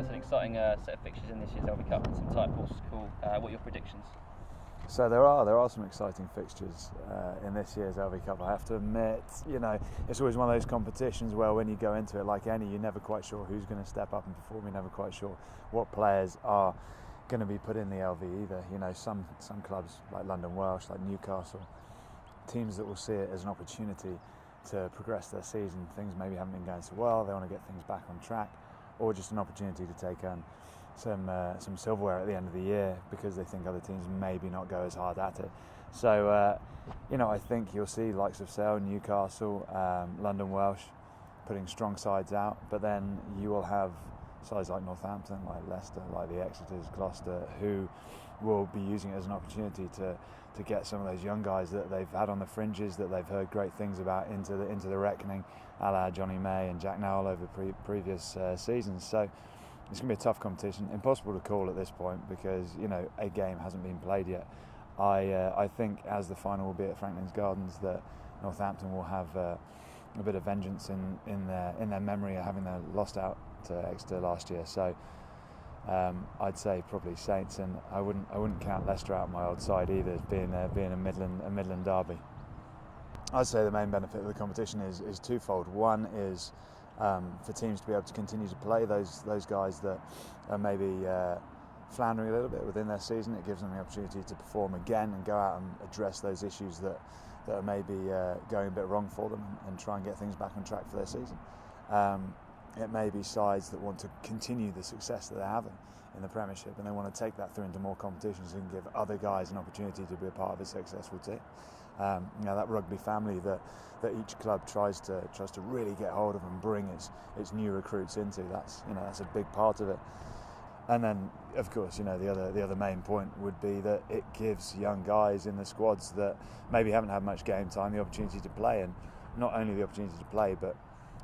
it's an exciting set of fixtures in this year's LV Cup and some tight horses to call. What are your predictions? So there are some exciting fixtures in this year's LV Cup, I have to admit. It's always one of those competitions where when you go into it, like any, you're never quite sure who's going to step up and perform. You're never quite sure what players are going to be put in the LV either. Some clubs like London Welsh, like Newcastle, teams that will see it as an opportunity to progress their season. Things maybe haven't been going so well, they want to get things back on track, or just an opportunity to take some silverware at the end of the year because they think other teams maybe not go as hard at it. So I think you'll see likes of Sale, Newcastle, London Welsh putting strong sides out, but then you will have sides like Northampton, like Leicester, like the Exeters, Gloucester, who will be using it as an opportunity to get some of those young guys that they've had on the fringes, that they've heard great things about, into the reckoning, a la Johnny May and Jack Nowell over previous seasons. So it's going to be a tough competition, impossible to call at this point because a game hasn't been played yet. I think as the final will be at Franklin's Gardens, that Northampton will have a bit of vengeance in their memory of having lost out to Exeter last year. So I'd say probably Saints, and I wouldn't count Leicester out my old side either, being a Midland derby. I'd say the main benefit of the competition is twofold. One is for teams to be able to continue to play those guys that are maybe floundering a little bit within their season. It gives them the opportunity to perform again and go out and address those issues that are maybe going a bit wrong for them and try and get things back on track for their season. It may be sides that want to continue the success that they're having in the Premiership, and they want to take that through into more competitions and give other guys an opportunity to be a part of a successful team. That rugby family that each club tries to really get hold of and bring its new recruits into. That's a big part of it. And then, of course, the other main point would be that it gives young guys in the squads that maybe haven't had much game time the opportunity to play, and not only the opportunity to play, but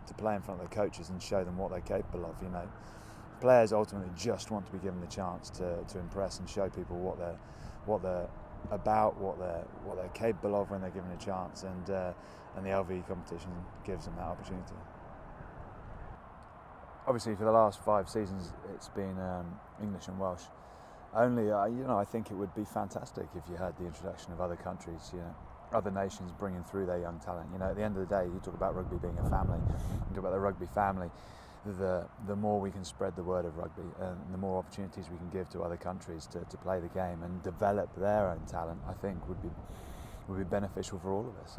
to play in front of their coaches and show them what they're capable of. Players ultimately just want to be given the chance to impress and show people what they're about, what they're capable of when they're given a chance, and the LV competition gives them that opportunity. Obviously, for the last 5 seasons, it's been English and Welsh only. I think it would be fantastic if you had the introduction of other countries, other nations bringing through their young talent. At the end of the day, you talk about rugby being a family, you talk about the rugby family. The more we can spread the word of rugby, and the more opportunities we can give to other countries to play the game and develop their own talent, I think would be beneficial for all of us.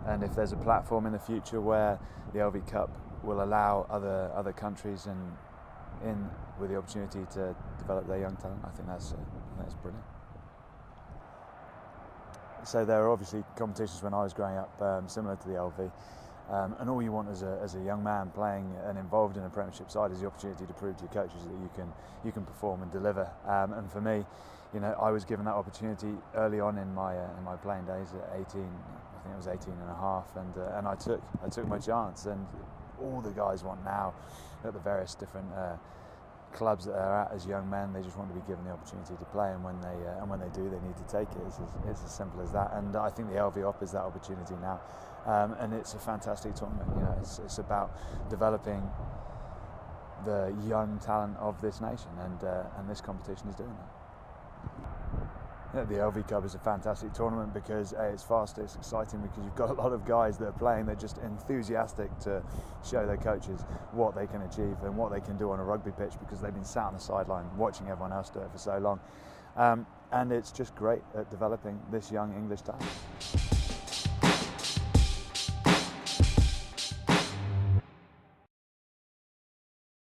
And if there's a platform in the future where the LV Cup will allow other countries in with the opportunity to develop their young talent, I think that's brilliant. So there are obviously competitions when I was growing up similar to the LV. And all you want as a young man playing and involved in a Premiership side is the opportunity to prove to your coaches that you can perform and deliver. And for me, I was given that opportunity early on in my playing days at 18. I think it was 18 and a half, and I took my chance. And all the guys want now at the various different clubs that they're at as young men, they just want to be given the opportunity to play, and when they do, they need to take it. It's as simple as that. And I think the LV offers that opportunity now, and it's a fantastic tournament. It's about developing the young talent of this nation, and this competition is doing that. The LV Cup is a fantastic tournament because it's fast, it's exciting, because you've got a lot of guys that are playing, they're just enthusiastic to show their coaches what they can achieve and what they can do on a rugby pitch, because they've been sat on the sideline watching everyone else do it for so long. And it's just great at developing this young English talent.